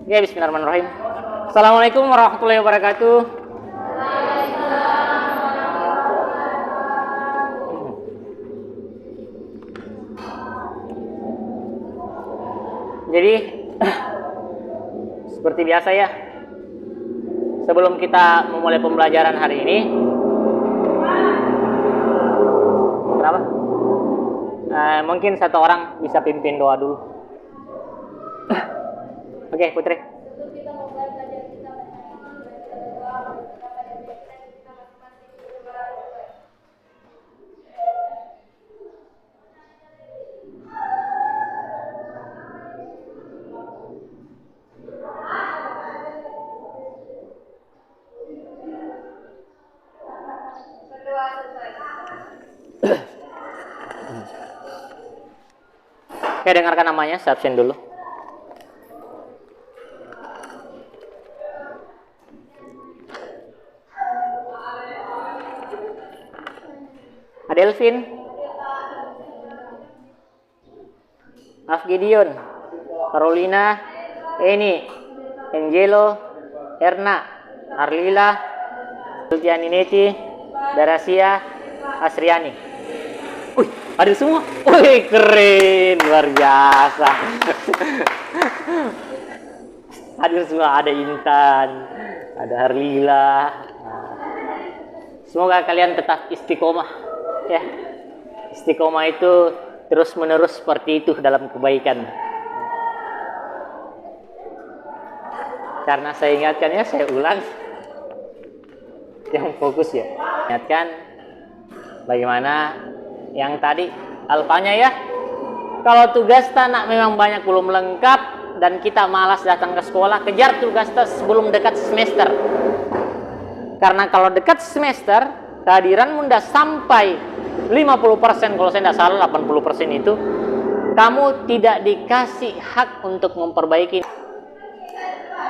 Ya, bismillahirrahmanirrahim. Assalamualaikum warahmatullahi wabarakatuh. Jadi, seperti biasa ya, sebelum kita memulai pembelajaran hari ini, kenapa? Mungkin satu orang bisa pimpin doa dulu. Oke, Putri. Oke, dengarkan namanya, saya absen dulu. Adelvin, Afgideon, Carolina, Eni, Angelo, Erna, Arlila, Sultianineti, Darasia, Asriani. Wih, ada semua. Wih, keren, luar biasa. Hadir semua, ada Intan, ada Arlila. Semoga kalian tetap istiqomah, ya. Istiqomah itu terus menerus seperti itu dalam kebaikan. Karena saya ingatkannya, saya ulang. Yang fokus ya. Ingatkan bagaimana yang tadi alfanya ya. Kalau tugas tanah memang banyak belum lengkap dan kita malas datang ke sekolah, kejar tugas sebelum dekat semester. Karena kalau dekat semester, kehadiran Bunda sampai 50%, kalau saya tidak salah 80% itu, kamu tidak dikasih hak untuk memperbaiki.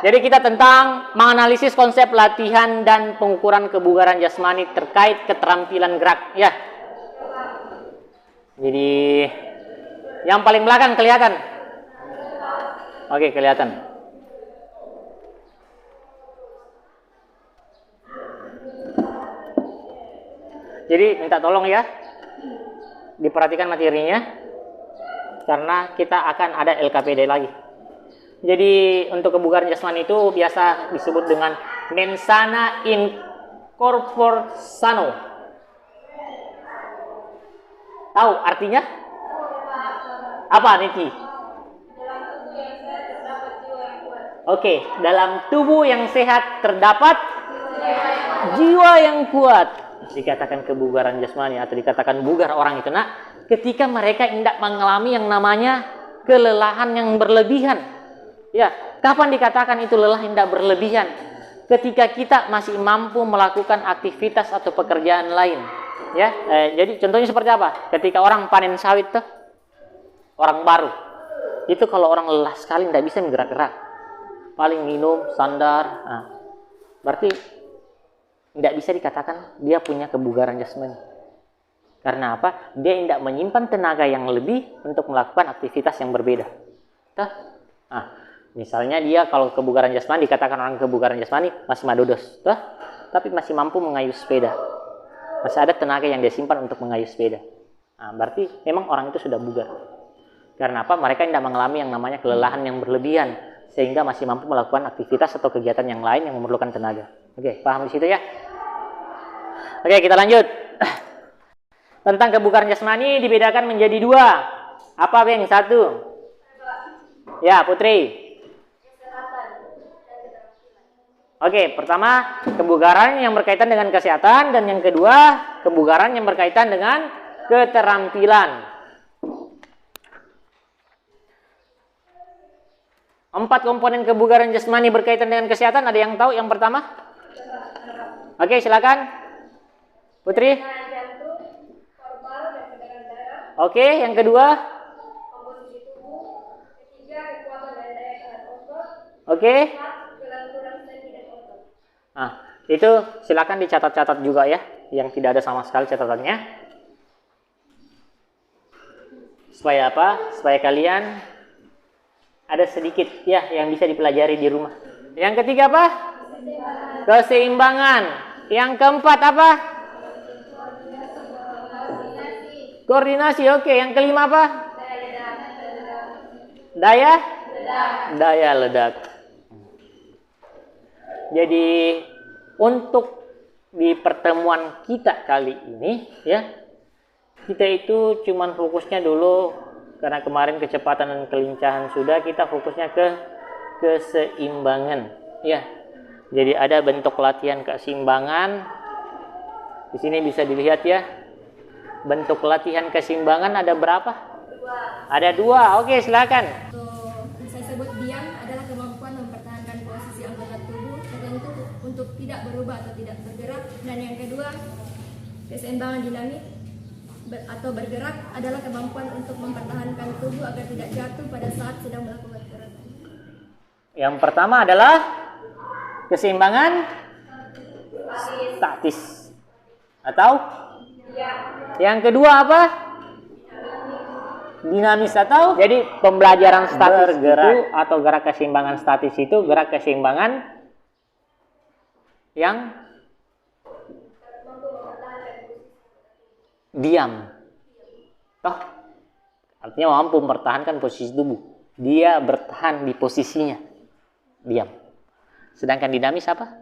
Jadi kita tentang menganalisis konsep latihan dan pengukuran kebugaran jasmani terkait keterampilan gerak. Ya. Jadi yang paling belakang kelihatan? Oke, kelihatan. Jadi minta tolong ya, diperhatikan materinya, karena kita akan ada LKPD lagi. Jadi untuk kebugaran jasmani itu biasa disebut dengan mensana in corpore sano. Tahu artinya? Apa Niki? Oke, dalam tubuh yang sehat terdapat jiwa yang kuat. Dikatakan kebugaran jasmani atau dikatakan bugar orang itu, nah, ketika mereka tidak mengalami yang namanya kelelahan yang berlebihan. Ya, kapan dikatakan itu lelah yang tidak berlebihan? Ketika kita masih mampu melakukan aktivitas atau pekerjaan lain. Ya, jadi contohnya seperti apa? Ketika orang panen sawit tuh, orang baru, itu kalau orang lelah sekali tidak bisa bergerak-gerak, paling minum, sandar, nah, berarti tidak bisa dikatakan dia punya kebugaran jasmani. Karena apa? Dia tidak menyimpan tenaga yang lebih untuk melakukan aktivitas yang berbeda. Nah, misalnya dia kalau kebugaran jasmani, dikatakan orang kebugaran jasmani masih madodos, tapi masih mampu mengayuh sepeda. Masih ada tenaga yang dia simpan untuk mengayuh sepeda. Nah, berarti memang orang itu sudah bugar. Karena apa? Mereka tidak mengalami yang namanya kelelahan yang berlebihan, sehingga masih mampu melakukan aktivitas atau kegiatan yang lain yang memerlukan tenaga. Oke, paham di situ ya? Oke, kita lanjut. Tentang kebugaran jasmani dibedakan menjadi dua. Apa, Beng? Satu. Ya, Putri. Oke, pertama kebugaran yang berkaitan dengan kesehatan, dan yang kedua kebugaran yang berkaitan dengan keterampilan. 4 komponen kebugaran jasmani berkaitan dengan kesehatan, ada yang tahu yang pertama? Oke, silakan Putri. Oke, yang kedua? Oke. Nah, itu silakan dicatat-catat juga ya, yang tidak ada sama sekali catatannya. Supaya apa? Supaya kalian ada sedikit ya yang bisa dipelajari di rumah. Yang ketiga apa? Keseimbangan. Yang keempat apa? Koordinasi. Oke, yang kelima apa? Daya ledak. Jadi untuk di pertemuan kita kali ini ya, kita itu cuman fokusnya dulu karena kemarin kecepatan dan kelincahan sudah, kita fokusnya ke keseimbangan ya. Jadi ada bentuk latihan keseimbangan. Di sini bisa dilihat ya. Bentuk latihan keseimbangan ada berapa? Ada 2. Oke, silakan. Saya sebut diam adalah kemampuan mempertahankan posisi anggota tubuh tertentu untuk tidak berubah atau tidak bergerak. Dan yang kedua, keseimbangan dinamik atau bergerak adalah kemampuan untuk mempertahankan tubuh agar tidak jatuh pada saat sedang melakukan gerakan. Yang pertama adalah keseimbangan statis atau yang kedua apa? Dinamis atau jadi pembelajaran statis itu atau gerak keseimbangan statis itu gerak keseimbangan yang diam. Artinya mampu mempertahankan posisi tubuh. Dia bertahan di posisinya. Diam. Sedangkan dinamis apa?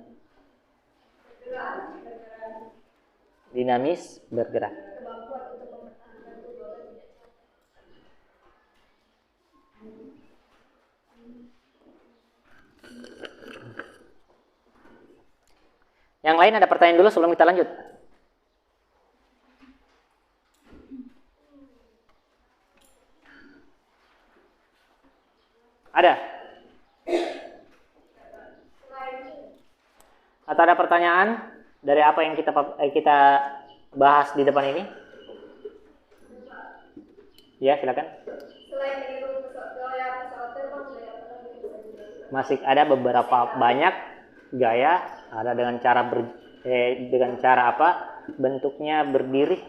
Dinamis bergerak. Yang lain ada pertanyaan dulu sebelum kita lanjut? Ada? Atau ada pertanyaan dari apa yang kita bahas di depan ini? Ya, silakan. Masih ada beberapa banyak gaya, ada dengan cara apa? Bentuknya berdiri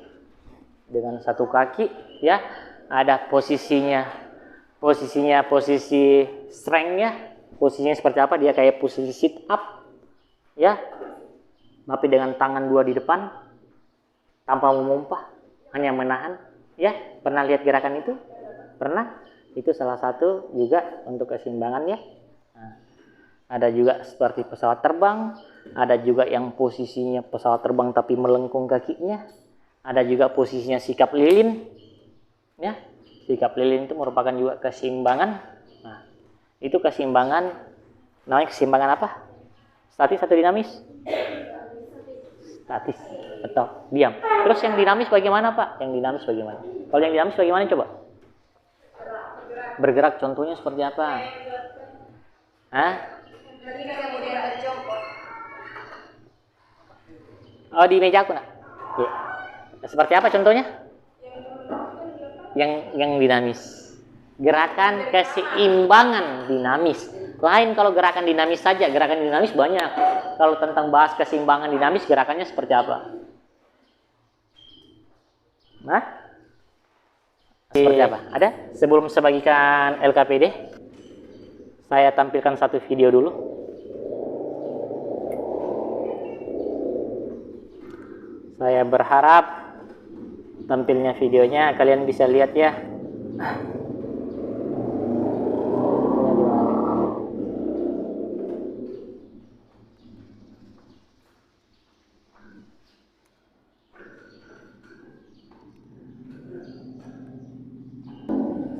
dengan satu kaki, ya. Ada posisi strength-nya, posisinya seperti apa? Dia kayak posisi sit up, ya. Tapi dengan tangan 2 di depan, tanpa memumpah, hanya menahan, ya. Pernah lihat gerakan itu? Pernah? Itu salah satu juga untuk keseimbangan, ya. Nah, ada juga seperti pesawat terbang, ada juga yang posisinya pesawat terbang tapi melengkung kakinya, ada juga posisinya sikap lilin, ya. Sikap lilin itu merupakan juga keseimbangan. Nah, itu keseimbangan, namanya keseimbangan apa? Statis atau dinamis? Statis atau diam. Terus yang dinamis bagaimana, Pak? Yang dinamis bagaimana? Kalau yang dinamis bagaimana coba? Bergerak, contohnya seperti apa? Hah? Oh, di meja aku, nak. Ya. Seperti apa contohnya? Yang dinamis. Gerakan keseimbangan dinamis. Lain kalau gerakan dinamis saja, gerakan dinamis banyak. Kalau tentang bahas keseimbangan dinamis, gerakannya seperti apa? Nah? Seperti apa? Ada? Sebelum saya bagikan LKPD, saya tampilkan satu video dulu. Saya berharap tampilnya videonya kalian bisa lihat ya.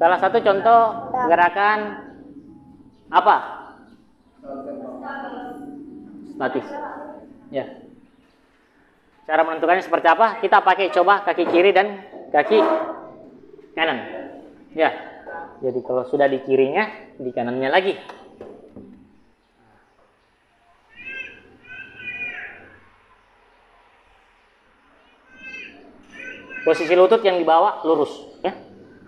Salah satu contoh gerakan apa? Statis. Ya. Cara menentukannya seperti apa? Kita pakai coba kaki kiri dan kaki kanan. Ya. Jadi kalau sudah di kirinya, di kanannya lagi. Posisi lutut yang dibawa lurus, ya.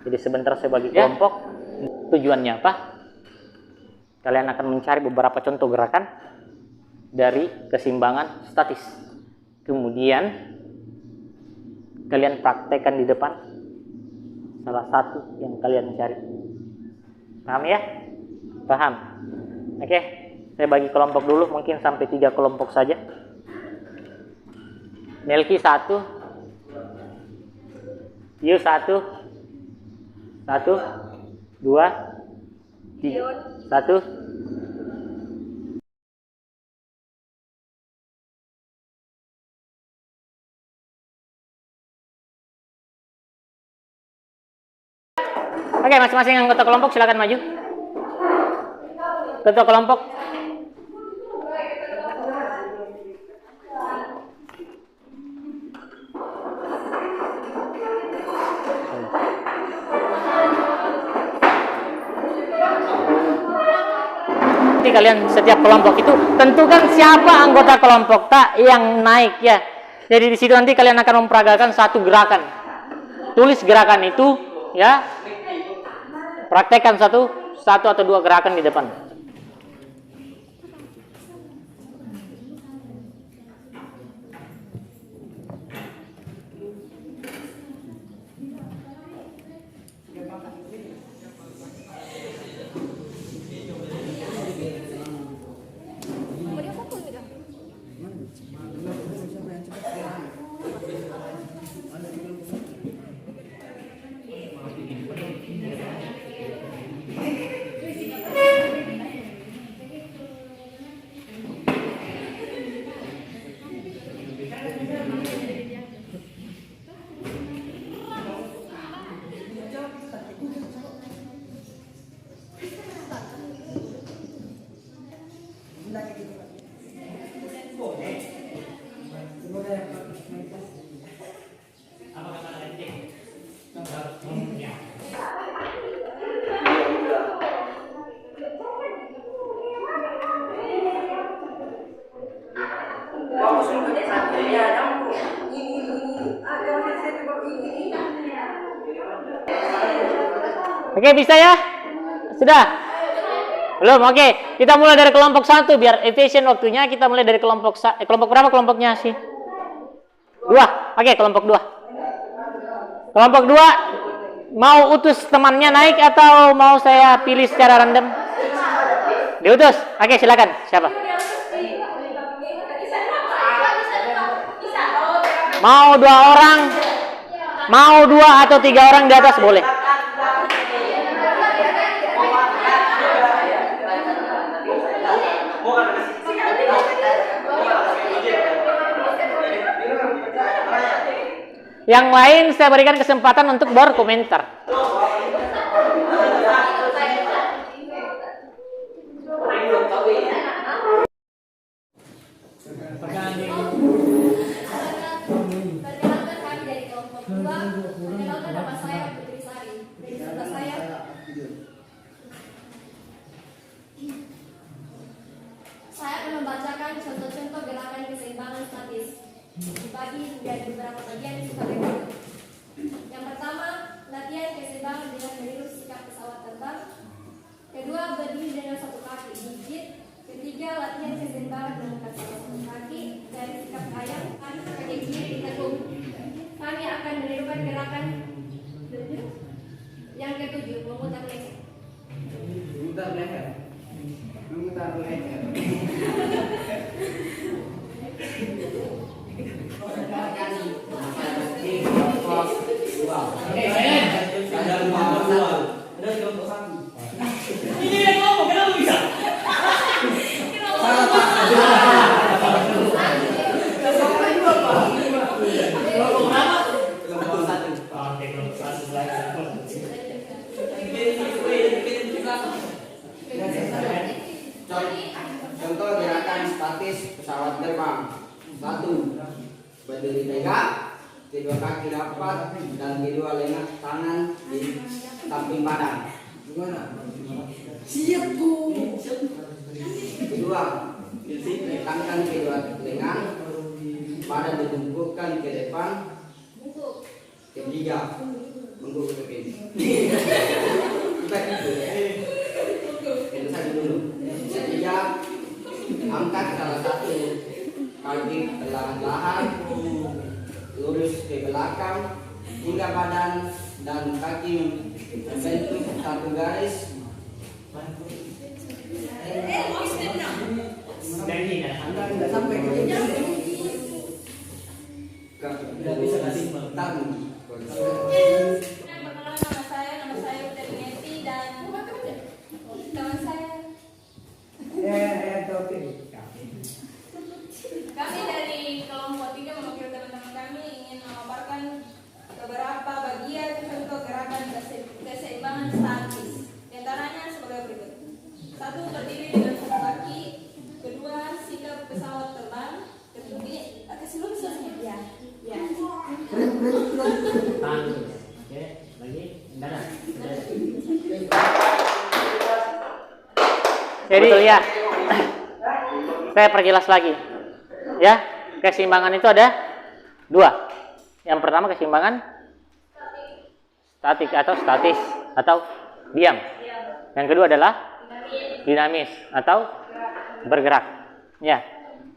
Jadi sebentar saya bagi kelompok. Tujuannya apa? Kalian akan mencari beberapa contoh gerakan dari keseimbangan statis. Kemudian kalian praktekkan di depan salah satu yang kalian cari. Paham ya? Paham? Oke, saya bagi kelompok dulu, mungkin sampai 3 kelompok saja. Melki 1, Yu 1, 1, 2, 3, 1. Oke, masing-masing anggota kelompok silakan maju. Ketua kelompok. Nanti kalian setiap kelompok itu tentukan siapa anggota kelompok tak yang naik ya. Jadi di situ nanti kalian akan memperagakan satu gerakan. Tulis gerakan itu ya. Praktekkan satu atau 2 gerakan di depan. Oke, bisa ya? Sudah? Belum? Oke. Kita mulai dari kelompok 1 biar efisien waktunya. Kita mulai dari kelompok kelompok berapa kelompoknya sih? 2. Oke, kelompok 2. Kelompok 2 mau utus temannya naik atau mau saya pilih secara random? Diutus. Oke, silakan. Siapa? Mau 2 orang? Mau 2 atau 3 orang di atas boleh. Yang lain saya berikan kesempatan untuk berkomentar. Saya akan membacakan contoh-contoh gerakan keseimbangan statis. Dibagi menjadi beberapa bagian sebagai berikut. Yang pertama, latihan keseimbangan dengan meniru sikap pesawat terbang. Kedua, berdiri dengan satu kaki digit. Ketiga, latihan keseimbangan mengangkat satu kaki dari sikap ayam kaki kiri ditekuk. Kami akan menirukan gerakan yang ketujuh, memutar leher. Memutar leher. Memutar leher. Ini yang ngomong, kenapa bisa? Contoh gerakan statis pesawat terbang. 1. Berdiri tegak, kedua kaki rapat dan kedua lengan tangan di samping badan. Gimana? Siap tuh. Kedua, tekankan kedua lengan, badan ditumpukkan ke depan. Ketiga, mengguk ke kiri. Kita gitu. Itu saja dulu. Ketiga, angkat salah satu kaki perlahan-lahan, lurus ke belakang hingga badan dan kaki membentuk satu garis Jadi ya, saya perjelas lagi. Ya, keseimbangan itu ada dua. Yang pertama keseimbangan statik atau statis atau diam. Yang kedua adalah dinamis atau bergerak. Ya,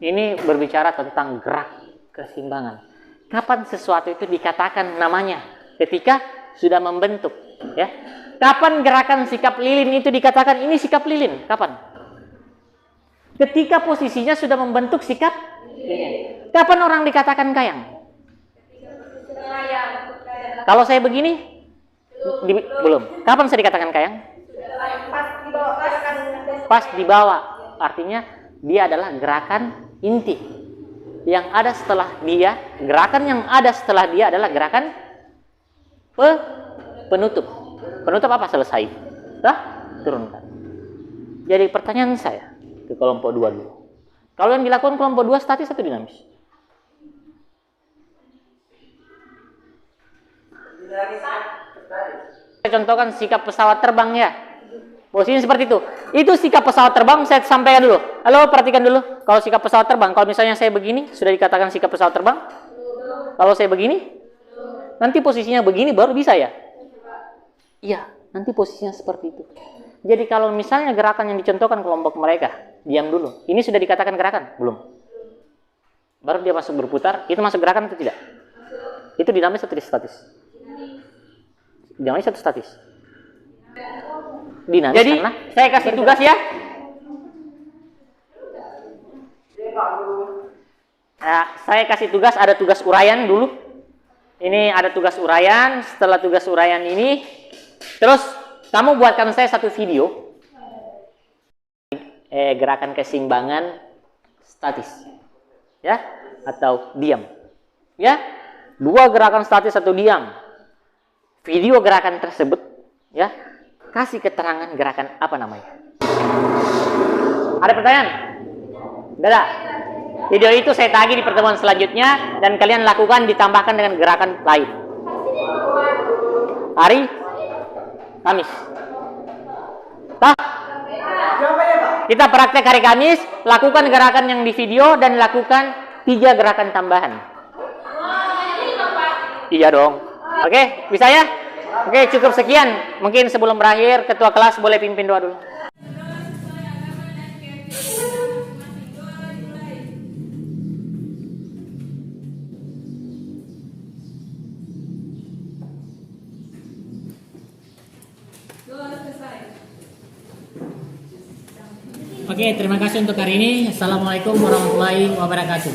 ini berbicara tentang gerak keseimbangan. Kapan sesuatu itu dikatakan namanya? Ketika sudah membentuk. Ya, kapan gerakan sikap lilin itu dikatakan ini sikap lilin? Kapan? Ketika posisinya sudah membentuk sikap lilin. Kapan orang dikatakan kayang? Kalau saya begini, belum. Kapan saya dikatakan kayang? Pas di bawah. Artinya dia adalah gerakan inti. Yang ada setelah dia, gerakan yang ada setelah dia adalah gerakan penutup. Penutup apa? Selesai. Turunkan. Jadi pertanyaan saya ke kelompok 2 dulu. Kalau yang dilakukan kelompok 2 statis atau dinamis? Saya contohkan sikap pesawat terbang ya. Posisinya seperti itu. Itu sikap pesawat terbang, saya sampaikan dulu. Halo, perhatikan dulu. Kalau sikap pesawat terbang, kalau misalnya saya begini, sudah dikatakan sikap pesawat terbang? Kalau saya begini? Nanti posisinya begini baru bisa ya? Iya, nanti posisinya seperti itu. Jadi kalau misalnya gerakan yang dicontohkan kelompok mereka, diam dulu. Ini sudah dikatakan gerakan? Belum. Baru dia masuk berputar, itu masuk gerakan atau tidak? Itu dinamis atau statis? Dinamis atau statis? Dinamis. Jadi karena saya kasih tugas ya. Nah, saya kasih tugas, ada tugas uraian dulu. Ini ada tugas uraian. Setelah tugas uraian ini, terus kamu buatkan saya satu video gerakan keseimbangan statis, ya, atau diam, ya, 2 gerakan statis atau diam. Video gerakan tersebut, ya, kasih keterangan gerakan apa namanya. Ada pertanyaan? Tidak. Video itu saya tagih di pertemuan selanjutnya dan kalian lakukan ditambahkan dengan gerakan lain. Hari Kamis. Kita praktek hari Kamis, lakukan gerakan yang di video dan lakukan 3 gerakan tambahan. Iya dong. Oke, bisa ya? Oke, cukup sekian. Mungkin sebelum berakhir, ketua kelas boleh pimpin doa dulu. Oke, terima kasih untuk hari ini. Assalamualaikum warahmatullahi wabarakatuh.